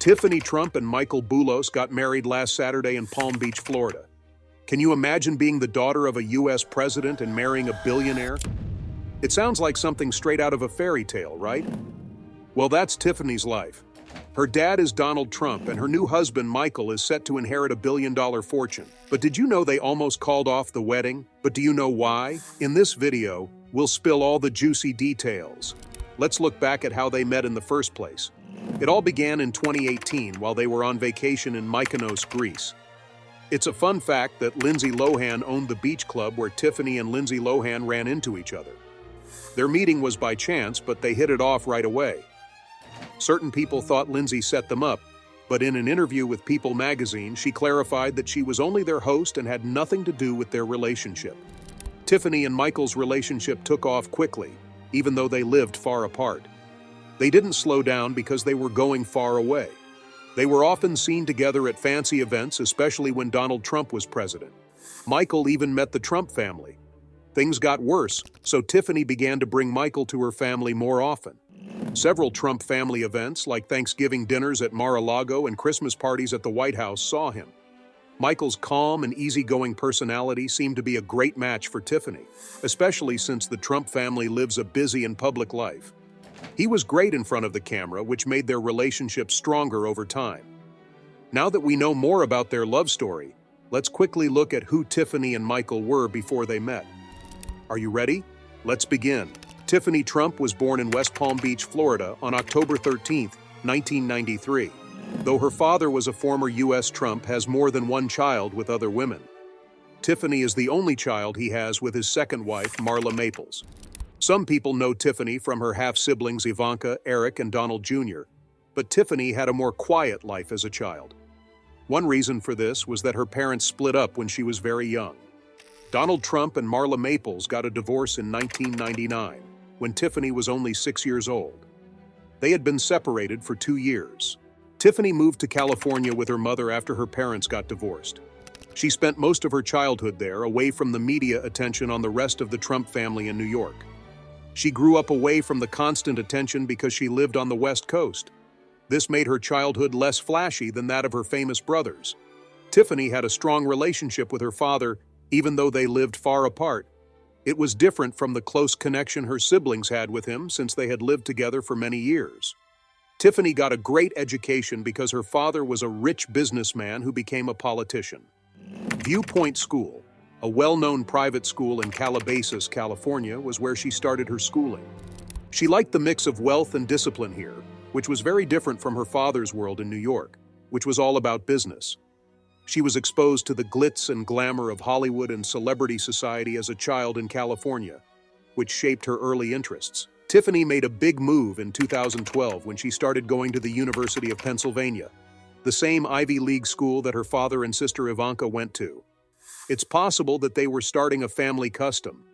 Tiffany Trump and Michael Boulos got married last Saturday in Palm Beach, Florida. Can you imagine being the daughter of a U.S. president and marrying a billionaire? It sounds like something straight out of a fairy tale, right? Well, that's Tiffany's life. Her dad is Donald Trump, and her new husband, Michael, is set to inherit a billion-dollar fortune. But did you know they almost called off the wedding? But do you know why? In this video, we'll spill all the juicy details. Let's look back at how they met in the first place. It all began in 2018 while they were on vacation in Mykonos, Greece. It's a fun fact that Lindsay Lohan owned the beach club where Tiffany and Lindsay Lohan ran into each other. Their meeting was by chance, but they hit it off right away. Certain people thought Lindsay set them up, but in an interview with People magazine, she clarified that she was only their host and had nothing to do with their relationship. Tiffany and Michael's relationship took off quickly, even though they lived far apart. They didn't slow down because they were going far away. They were often seen together at fancy events, especially when Donald Trump was president. Michael even met the Trump family. Things got worse, so Tiffany began to bring Michael to her family more often. Several Trump family events, like Thanksgiving dinners at Mar-a-Lago and Christmas parties at the White House, saw him. Michael's calm and easygoing personality seemed to be a great match for Tiffany, especially since the Trump family lives a busy and public life. He was great in front of the camera, which made their relationship stronger over time. Now that we know more about their love story, let's quickly look at who Tiffany and Michael were before they met. Are you ready? Let's begin. Tiffany Trump was born in West Palm Beach, Florida on October 13, 1993. Though her father was a former U.S. Trump, has more than one child with other women. Tiffany is the only child he has with his second wife, Marla Maples. Some people know Tiffany from her half-siblings Ivanka, Eric, and Donald Jr., but Tiffany had a more quiet life as a child. One reason for this was that her parents split up when she was very young. Donald Trump and Marla Maples got a divorce in 1999, when Tiffany was only 6 years old. They had been separated for 2 years. Tiffany moved to California with her mother after her parents got divorced. She spent most of her childhood there, away from the media attention on the rest of the Trump family in New York. She grew up away from the constant attention because she lived on the West Coast. This made her childhood less flashy than that of her famous brothers. Tiffany had a strong relationship with her father, even though they lived far apart. It was different from the close connection her siblings had with him since they had lived together for many years. Tiffany got a great education because her father was a rich businessman who became a politician. Viewpoint School, a well-known private school in Calabasas, California, was where she started her schooling. She liked the mix of wealth and discipline here, which was very different from her father's world in New York, which was all about business. She was exposed to the glitz and glamour of Hollywood and celebrity society as a child in California, which shaped her early interests. Tiffany made a big move in 2012 when she started going to the University of Pennsylvania, the same Ivy League school that her father and sister Ivanka went to. It's possible that they were starting a family custom.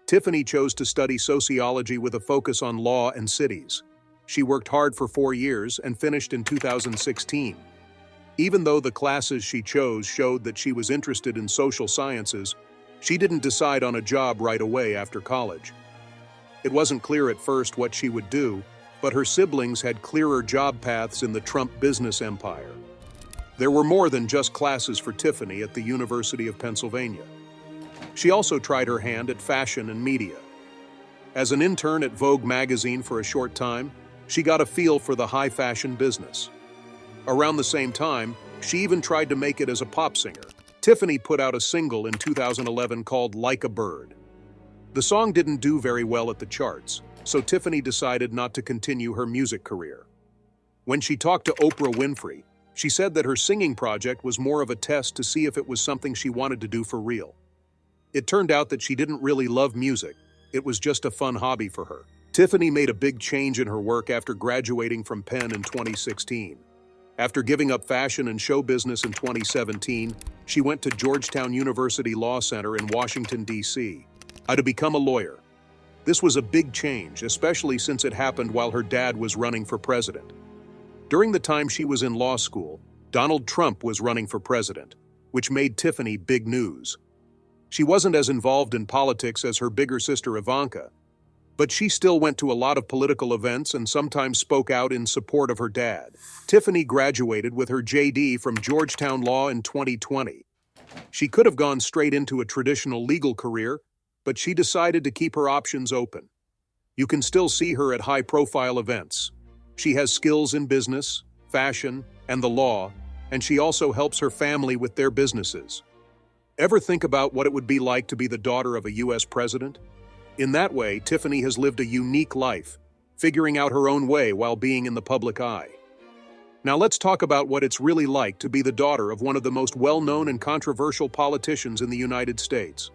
Tiffany chose to study sociology with a focus on law and cities. She worked hard for 4 years and finished in 2016. Even though the classes she chose showed that she was interested in social sciences, she didn't decide on a job right away after college. It wasn't clear at first what she would do, but her siblings had clearer job paths in the Trump business empire. There were more than just classes for Tiffany at the University of Pennsylvania. She also tried her hand at fashion and media. As an intern at Vogue magazine for a short time, she got a feel for the high fashion business. Around the same time, she even tried to make it as a pop singer. Tiffany put out a single in 2011 called Like a Bird. The song didn't do very well at the charts, so Tiffany decided not to continue her music career. When she talked to Oprah Winfrey, she said that her singing project was more of a test to see if it was something she wanted to do for real. It turned out that she didn't really love music, it was just a fun hobby for her. Tiffany made a big change in her work after graduating from Penn in 2016. After giving up fashion and show business in 2017, she went to Georgetown University Law Center in Washington, D.C. to become a lawyer. This was a big change, especially since it happened while her dad was running for president. During the time she was in law school, Donald Trump was running for president, which made Tiffany big news. She wasn't as involved in politics as her bigger sister Ivanka, But she still went to a lot of political events and sometimes spoke out in support of her dad. Tiffany graduated with her JD from Georgetown Law in 2020. She could have gone straight into a traditional legal career, but she decided to keep her options open. You can still see her at high-profile events. She has skills in business, fashion, and the law, and she also helps her family with their businesses. Ever think about what it would be like to be the daughter of a U.S. president? In that way, Tiffany has lived a unique life, figuring out her own way while being in the public eye. Now let's talk about what it's really like to be the daughter of one of the most well-known and controversial politicians in the United States.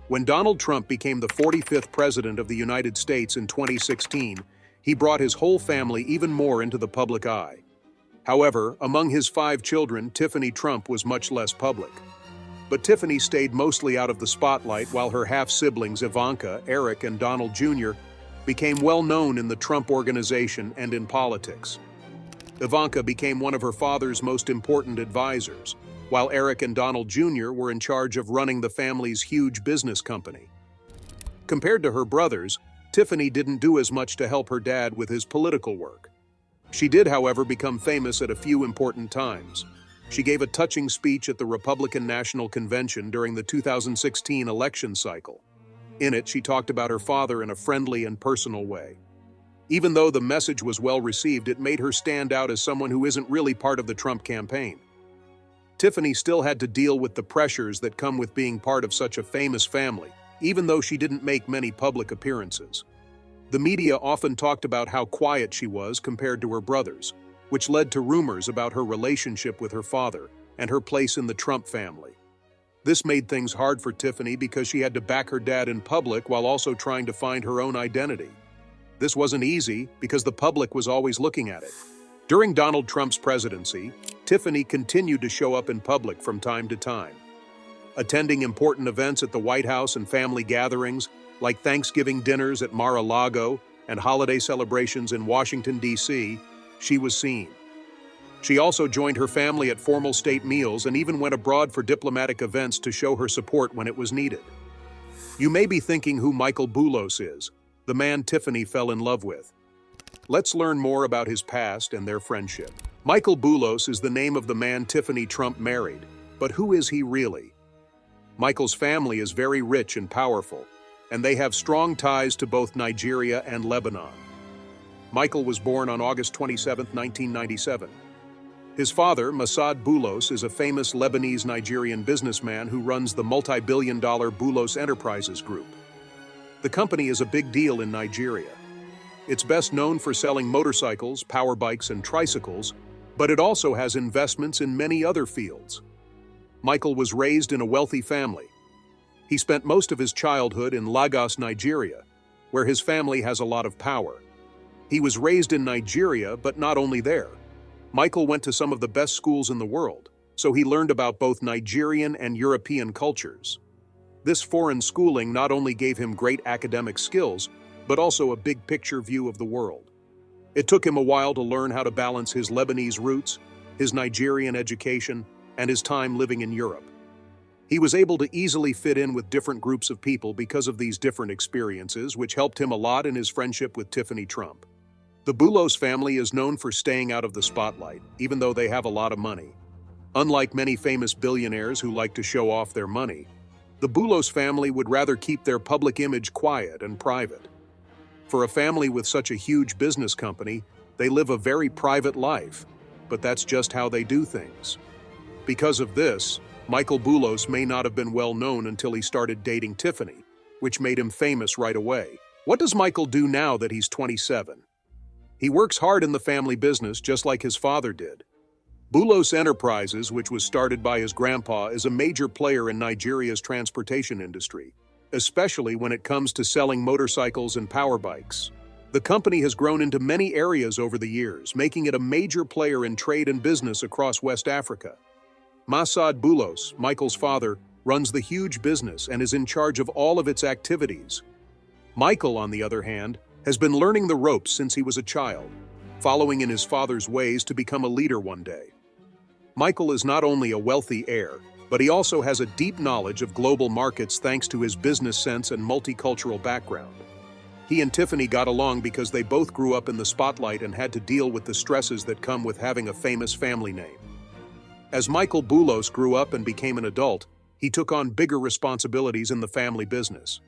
When Donald Trump became the 45th President of the United States in 2016, he brought his whole family even more into the public eye. However, among his 5 children, Tiffany Trump was much less public. But Tiffany stayed mostly out of the spotlight while her half-siblings Ivanka, Eric, and Donald Jr. became well-known in the Trump organization and in politics. Ivanka became one of her father's most important advisors, while Eric and Donald Jr. were in charge of running the family's huge business company. Compared to her brothers, Tiffany didn't do as much to help her dad with his political work. She did, however, become famous at a few important times. She gave a touching speech at the Republican National Convention during the 2016 election cycle. In it, she talked about her father in a friendly and personal way. Even though the message was well received, it made her stand out as someone who isn't really part of the Trump campaign. Tiffany still had to deal with the pressures that come with being part of such a famous family, even though she didn't make many public appearances. The media often talked about how quiet she was compared to her brothers, which led to rumors about her relationship with her father and her place in the Trump family. This made things hard for Tiffany because she had to back her dad in public while also trying to find her own identity. This wasn't easy because the public was always looking at it. During Donald Trump's presidency, Tiffany continued to show up in public from time to time. Attending important events at the White House and family gatherings, like Thanksgiving dinners at Mar-a-Lago and holiday celebrations in Washington, D.C., she was seen. She also joined her family at formal state meals and even went abroad for diplomatic events to show her support when it was needed. You may be thinking who Michael Boulos is, the man Tiffany fell in love with. Let's learn more about his past and their friendship. Michael Boulos is the name of the man Tiffany Trump married, but who is he really? Michael's family is very rich and powerful, and they have strong ties to both Nigeria and Lebanon. Michael was born on August 27, 1997. His father, Masad Boulos, is a famous Lebanese-Nigerian businessman who runs the multi-billion-dollar Boulos Enterprises Group. The company is a big deal in Nigeria. It's best known for selling motorcycles, power bikes, and tricycles, but it also has investments in many other fields. Michael was raised in a wealthy family. He spent most of his childhood in Lagos, Nigeria, where his family has a lot of power. He was raised in Nigeria, but not only there. Michael went to some of the best schools in the world, so he learned about both Nigerian and European cultures. This foreign schooling not only gave him great academic skills, but also a big-picture view of the world. It took him a while to learn how to balance his Lebanese roots, his Nigerian education, and his time living in Europe. He was able to easily fit in with different groups of people because of these different experiences, which helped him a lot in his friendship with Tiffany Trump. The Boulos family is known for staying out of the spotlight, even though they have a lot of money. Unlike many famous billionaires who like to show off their money, the Boulos family would rather keep their public image quiet and private. For a family with such a huge business company, they live a very private life, but that's just how they do things. Because of this, Michael Boulos may not have been well known until he started dating Tiffany, which made him famous right away. What does Michael do now that he's 27? He works hard in the family business just like his father did. Boulos Enterprises, which was started by his grandpa, is a major player in Nigeria's transportation industry, especially when it comes to selling motorcycles and power bikes. The company has grown into many areas over the years, making it a major player in trade and business across West Africa. Masad Boulos, Michael's father, runs the huge business and is in charge of all of its activities. Michael, on the other hand, has been learning the ropes since he was a child, following in his father's ways to become a leader one day. Michael is not only a wealthy heir, but he also has a deep knowledge of global markets thanks to his business sense and multicultural background. He and Tiffany got along because they both grew up in the spotlight and had to deal with the stresses that come with having a famous family name. As Michael Boulos grew up and became an adult, he took on bigger responsibilities in the family business.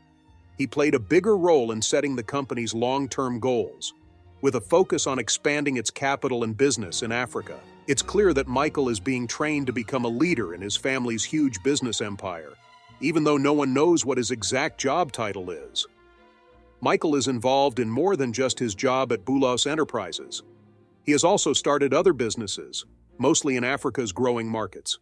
He played a bigger role in setting the company's long-term goals, with a focus on expanding its capital and business in Africa. It's clear that Michael is being trained to become a leader in his family's huge business empire, even though no one knows what his exact job title is. Michael is involved in more than just his job at Boulos Enterprises. He has also started other businesses, mostly in Africa's growing markets.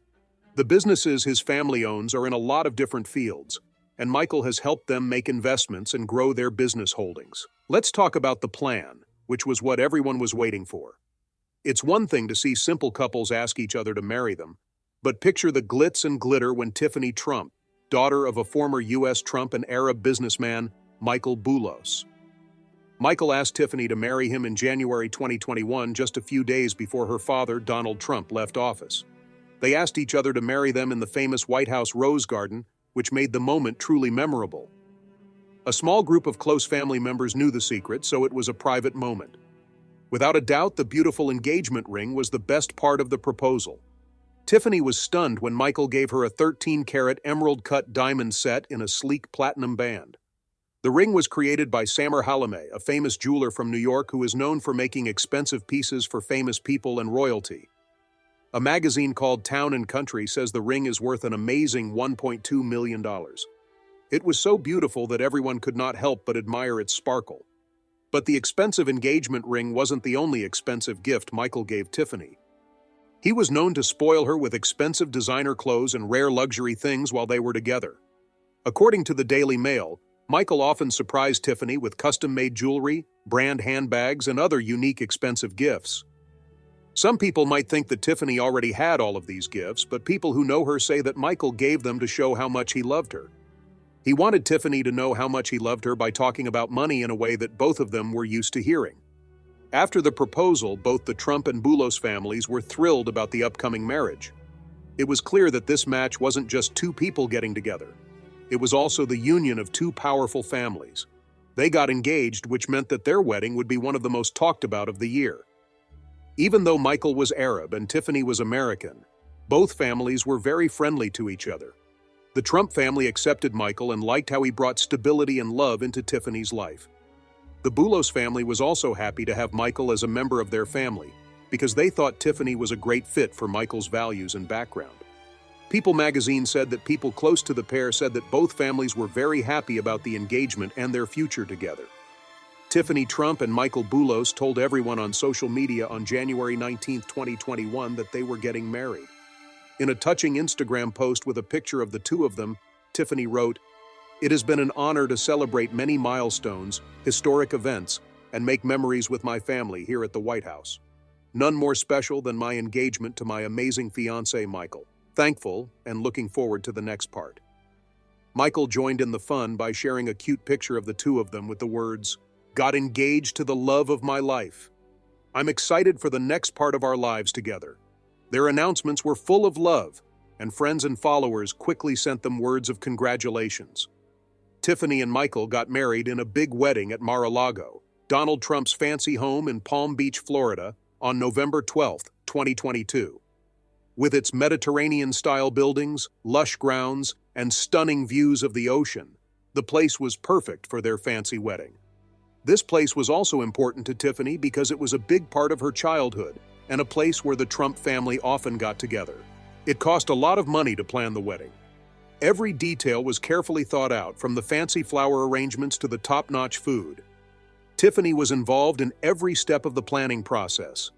The businesses his family owns are in a lot of different fields, and Michael has helped them make investments and grow their business holdings. Let's talk about the plan, which was what everyone was waiting for. It's one thing to see simple couples ask each other to marry them, but picture the glitz and glitter when Tiffany Trump, daughter of a former U.S. Trump and Arab businessman, Michael Boulos. Michael asked Tiffany to marry him in January 2021, just a few days before her father, Donald Trump, left office. They asked each other to marry them in the famous White House Rose Garden, which made the moment truly memorable. A small group of close family members knew the secret, so it was a private moment. Without a doubt, the beautiful engagement ring was the best part of the proposal. Tiffany was stunned when Michael gave her a 13-carat emerald-cut diamond set in a sleek platinum band. The ring was created by Samer Halame, a famous jeweler from New York who is known for making expensive pieces for famous people and royalty. A magazine called Town & Country says the ring is worth an amazing $1.2 million. It was so beautiful that everyone could not help but admire its sparkle. But the expensive engagement ring wasn't the only expensive gift Michael gave Tiffany. He was known to spoil her with expensive designer clothes and rare luxury things while they were together. According to the Daily Mail, Michael often surprised Tiffany with custom-made jewelry, brand handbags, and other unique expensive gifts. Some people might think that Tiffany already had all of these gifts, but people who know her say that Michael gave them to show how much he loved her. He wanted Tiffany to know how much he loved her by talking about money in a way that both of them were used to hearing. After the proposal, both the Trump and Boulos families were thrilled about the upcoming marriage. It was clear that this match wasn't just two people getting together. It was also the union of two powerful families. They got engaged, which meant that their wedding would be one of the most talked about of the year. Even though Michael was Arab and Tiffany was American, both families were very friendly to each other. The Trump family accepted Michael and liked how he brought stability and love into Tiffany's life. The Boulos family was also happy to have Michael as a member of their family, because they thought Tiffany was a great fit for Michael's values and background. People magazine said that people close to the pair said that both families were very happy about the engagement and their future together. Tiffany Trump and Michael Boulos told everyone on social media on January 19, 2021 that they were getting married. In a touching Instagram post with a picture of the two of them, Tiffany wrote, "It has been an honor to celebrate many milestones, historic events, and make memories with my family here at the White House. None more special than my engagement to my amazing fiancé, Michael. Thankful and looking forward to the next part." Michael joined in the fun by sharing a cute picture of the two of them with the words, "Got engaged to the love of my life. I'm excited for the next part of our lives together." Their announcements were full of love, and friends and followers quickly sent them words of congratulations. Tiffany and Michael got married in a big wedding at Mar-a-Lago, Donald Trump's fancy home in Palm Beach, Florida, on November 12, 2022. With its Mediterranean-style buildings, lush grounds, and stunning views of the ocean, the place was perfect for their fancy wedding. This place was also important to Tiffany because it was a big part of her childhood and a place where the Trump family often got together. It cost a lot of money to plan the wedding. Every detail was carefully thought out, from the fancy flower arrangements to the top-notch food. Tiffany was involved in every step of the planning process.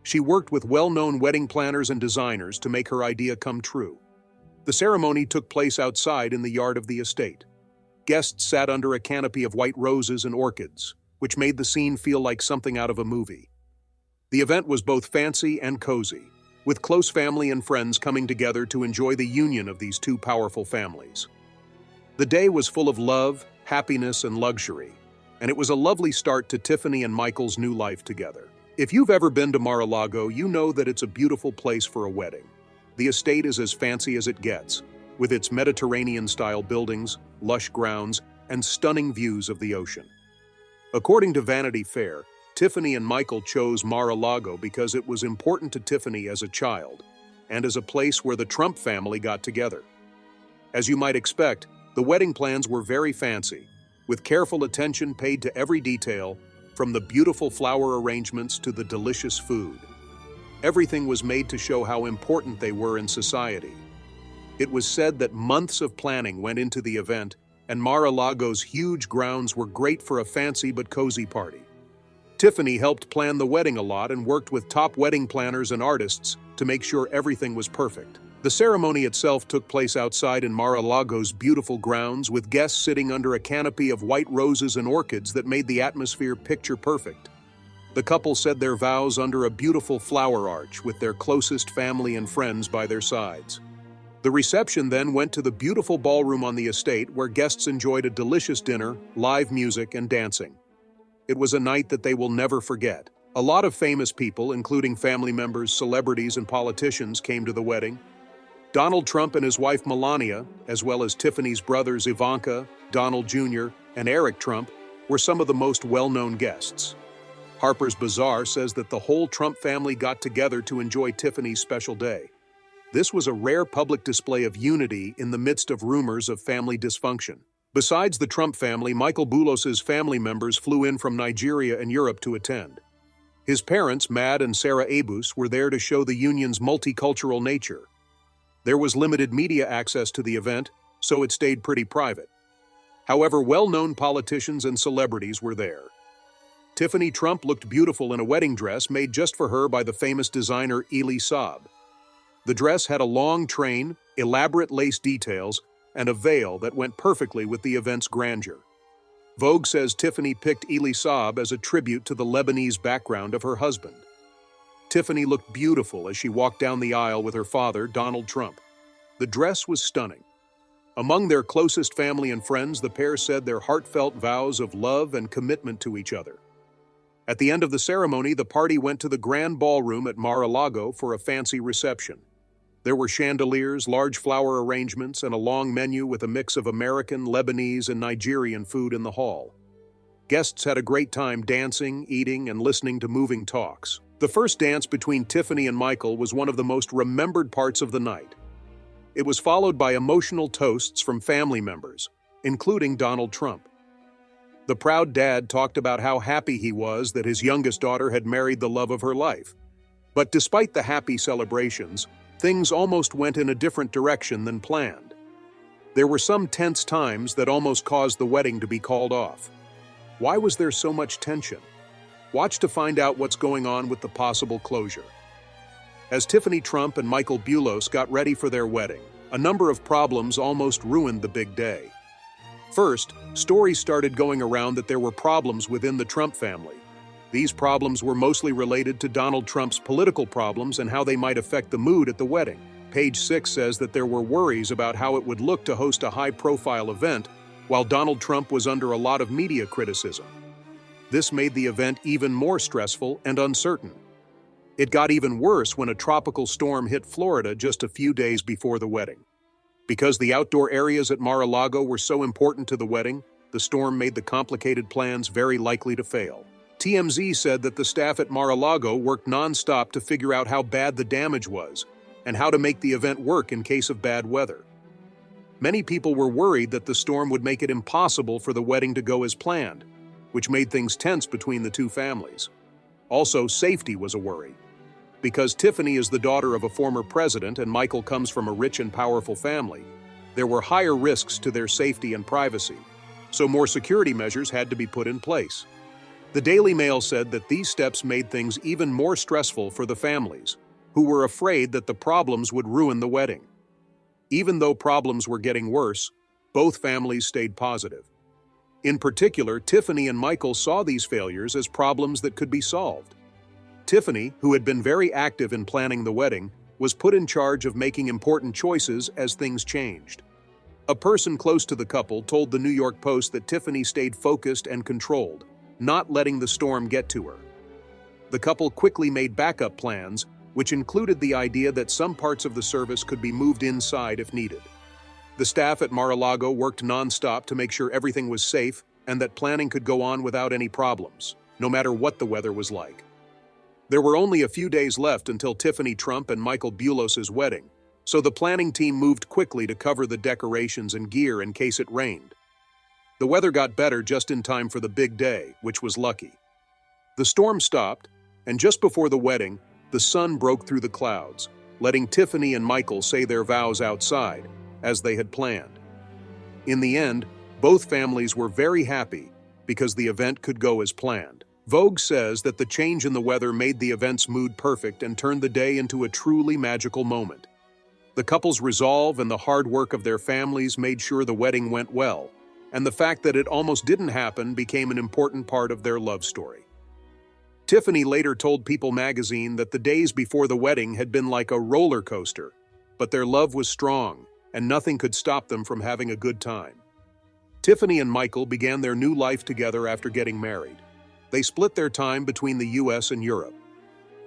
She worked with well-known wedding planners and designers to make her idea come true. The ceremony took place outside in the yard of the estate. Guests sat under a canopy of white roses and orchids, which made the scene feel like something out of a movie. The event was both fancy and cozy, with close family and friends coming together to enjoy the union of these two powerful families. The day was full of love, happiness, and luxury, and it was a lovely start to Tiffany and Michael's new life together. If you've ever been to Mar-a-Lago, you know that it's a beautiful place for a wedding. The estate is as fancy as it gets, with its Mediterranean-style buildings, lush grounds, and stunning views of the ocean. According to Vanity Fair, Tiffany and Michael chose Mar-a-Lago because it was important to Tiffany as a child and as a place where the Trump family got together. As you might expect, the wedding plans were very fancy, with careful attention paid to every detail, from the beautiful flower arrangements to the delicious food. Everything was made to show how important they were in society. It was said that months of planning went into the event, and Mar-a-Lago's huge grounds were great for a fancy but cozy party. Tiffany helped plan the wedding a lot and worked with top wedding planners and artists to make sure everything was perfect. The ceremony itself took place outside in Mar-a-Lago's beautiful grounds, with guests sitting under a canopy of white roses and orchids that made the atmosphere picture perfect. The couple said their vows under a beautiful flower arch with their closest family and friends by their sides. The reception then went to the beautiful ballroom on the estate, where guests enjoyed a delicious dinner, live music, and dancing. It was a night that they will never forget. A lot of famous people, including family members, celebrities, and politicians, came to the wedding. Donald Trump and his wife Melania, as well as Tiffany's brothers Ivanka, Donald Jr., and Eric Trump, were some of the most well-known guests. Harper's Bazaar says that the whole Trump family got together to enjoy Tiffany's special day. This was a rare public display of unity in the midst of rumors of family dysfunction. Besides the Trump family, Michael Boulos' family members flew in from Nigeria and Europe to attend. His parents, Mad and Sarah Abus, were there to show the union's multicultural nature. There was limited media access to the event, so it stayed pretty private. However, well-known politicians and celebrities were there. Tiffany Trump looked beautiful in a wedding dress made just for her by the famous designer Elie Saab. The dress had a long train, elaborate lace details, and a veil that went perfectly with the event's grandeur. Vogue says Tiffany picked Elie Saab as a tribute to the Lebanese background of her husband. Tiffany looked beautiful as she walked down the aisle with her father, Donald Trump. The dress was stunning. Among their closest family and friends, the pair said their heartfelt vows of love and commitment to each other. At the end of the ceremony, the party went to the grand ballroom at Mar-a-Lago for a fancy reception. There were chandeliers, large flower arrangements, and a long menu with a mix of American, Lebanese, and Nigerian food in the hall. Guests had a great time dancing, eating, and listening to moving talks. The first dance between Tiffany and Michael was one of the most remembered parts of the night. It was followed by emotional toasts from family members, including Donald Trump. The proud dad talked about how happy he was that his youngest daughter had married the love of her life. But despite the happy celebrations, things almost went in a different direction than planned. There were some tense times that almost caused the wedding to be called off. Why was there so much tension? Watch to find out what's going on with the possible closure. As Tiffany Trump and Michael Boulos got ready for their wedding, a number of problems almost ruined the big day. First, stories started going around that there were problems within the Trump family. These problems were mostly related to Donald Trump's political problems and how they might affect the mood at the wedding. Page 6 says that there were worries about how it would look to host a high-profile event while Donald Trump was under a lot of media criticism. This made the event even more stressful and uncertain. It got even worse when a tropical storm hit Florida just a few days before the wedding. Because the outdoor areas at Mar-a-Lago were so important to the wedding, the storm made the complicated plans very likely to fail. TMZ said that the staff at Mar-a-Lago worked non-stop to figure out how bad the damage was and how to make the event work in case of bad weather. Many people were worried that the storm would make it impossible for the wedding to go as planned, which made things tense between the two families. Also, safety was a worry. Because Tiffany is the daughter of a former president and Michael comes from a rich and powerful family, there were higher risks to their safety and privacy, so more security measures had to be put in place. The Daily Mail said that these steps made things even more stressful for the families, who were afraid that the problems would ruin the wedding. Even though problems were getting worse, both families stayed positive. In particular, Tiffany and Michael saw these failures as problems that could be solved. Tiffany, who had been very active in planning the wedding, was put in charge of making important choices as things changed. A person close to the couple told the New York Post that Tiffany stayed focused and controlled, not letting the storm get to her. The couple quickly made backup plans, which included the idea that some parts of the service could be moved inside if needed. The staff at Mar-a-Lago worked non-stop to make sure everything was safe and that planning could go on without any problems, no matter what the weather was like. There were only a few days left until Tiffany Trump and Michael Boulos' wedding, so the planning team moved quickly to cover the decorations and gear in case it rained. The weather got better just in time for the big day, which was lucky. The storm stopped, and just before the wedding, the sun broke through the clouds, letting Tiffany and Michael say their vows outside, as they had planned. In the end, both families were very happy because the event could go as planned. Vogue says that the change in the weather made the event's mood perfect and turned the day into a truly magical moment. The couple's resolve and the hard work of their families made sure the wedding went well, and the fact that it almost didn't happen became an important part of their love story. Tiffany later told People magazine that the days before the wedding had been like a roller coaster, but their love was strong, and nothing could stop them from having a good time. Tiffany and Michael began their new life together after getting married. They split their time between the US and Europe.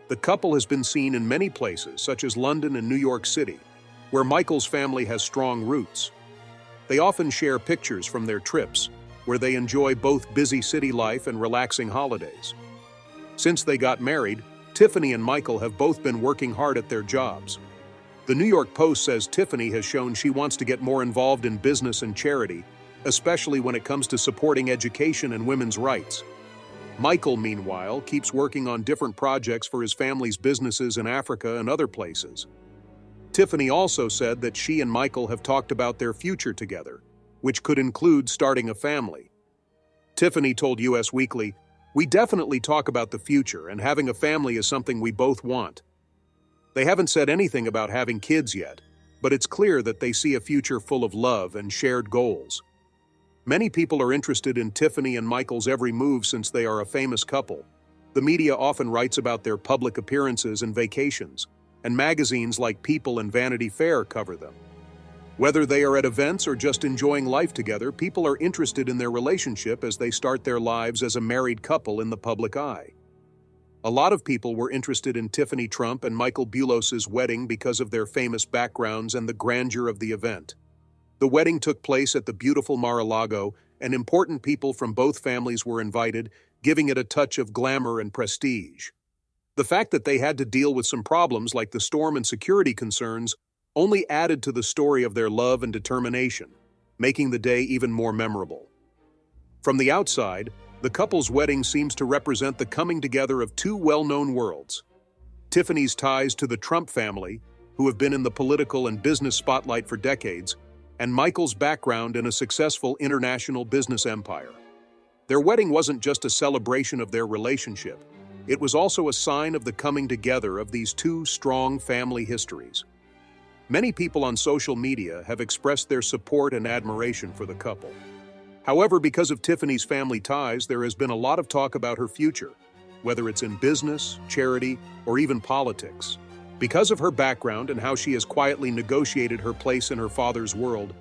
The couple has been seen in many places, such as London and New York City, where Michael's family has strong roots. They often share pictures from their trips, where they enjoy both busy city life and relaxing holidays. Since they got married, Tiffany and Michael have both been working hard at their jobs. The New York Post says Tiffany has shown she wants to get more involved in business and charity, especially when it comes to supporting education and women's rights. Michael, meanwhile, keeps working on different projects for his family's businesses in Africa and other places. Tiffany also said that she and Michael have talked about their future together, which could include starting a family. Tiffany told Us Weekly, "We definitely talk about the future, and having a family is something we both want." They haven't said anything about having kids yet, but it's clear that they see a future full of love and shared goals. Many people are interested in Tiffany and Michael's every move since they are a famous couple. The media often writes about their public appearances and vacations, and magazines like People and Vanity Fair cover them. Whether they are at events or just enjoying life together, people are interested in their relationship as they start their lives as a married couple in the public eye. A lot of people were interested in Tiffany Trump and Michael Boulos' wedding because of their famous backgrounds and the grandeur of the event. The wedding took place at the beautiful Mar-a-Lago, and important people from both families were invited, giving it a touch of glamour and prestige. The fact that they had to deal with some problems like the storm and security concerns only added to the story of their love and determination, making the day even more memorable. From the outside, the couple's wedding seems to represent the coming together of two well-known worlds. Tiffany's ties to the Trump family, who have been in the political and business spotlight for decades, and Michael's background in a successful international business empire. Their wedding wasn't just a celebration of their relationship, it was also a sign of the coming together of these two strong family histories. Many people on social media have expressed their support and admiration for the couple. However, because of Tiffany's family ties, there has been a lot of talk about her future, whether it's in business, charity, or even politics. Because of her background and how she has quietly negotiated her place in her father's world,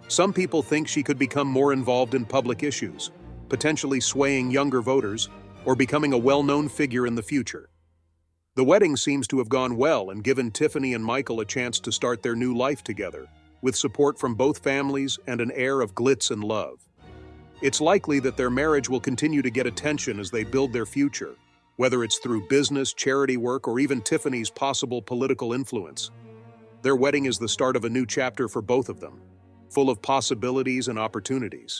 some people think she could become more involved in public issues, potentially swaying younger voters or becoming a well-known figure in the future. The wedding seems to have gone well and given Tiffany and Michael a chance to start their new life together, with support from both families and an air of glitz and love. It's likely that their marriage will continue to get attention as they build their future, whether it's through business, charity work, or even Tiffany's possible political influence. Their wedding is the start of a new chapter for both of them, full of possibilities and opportunities.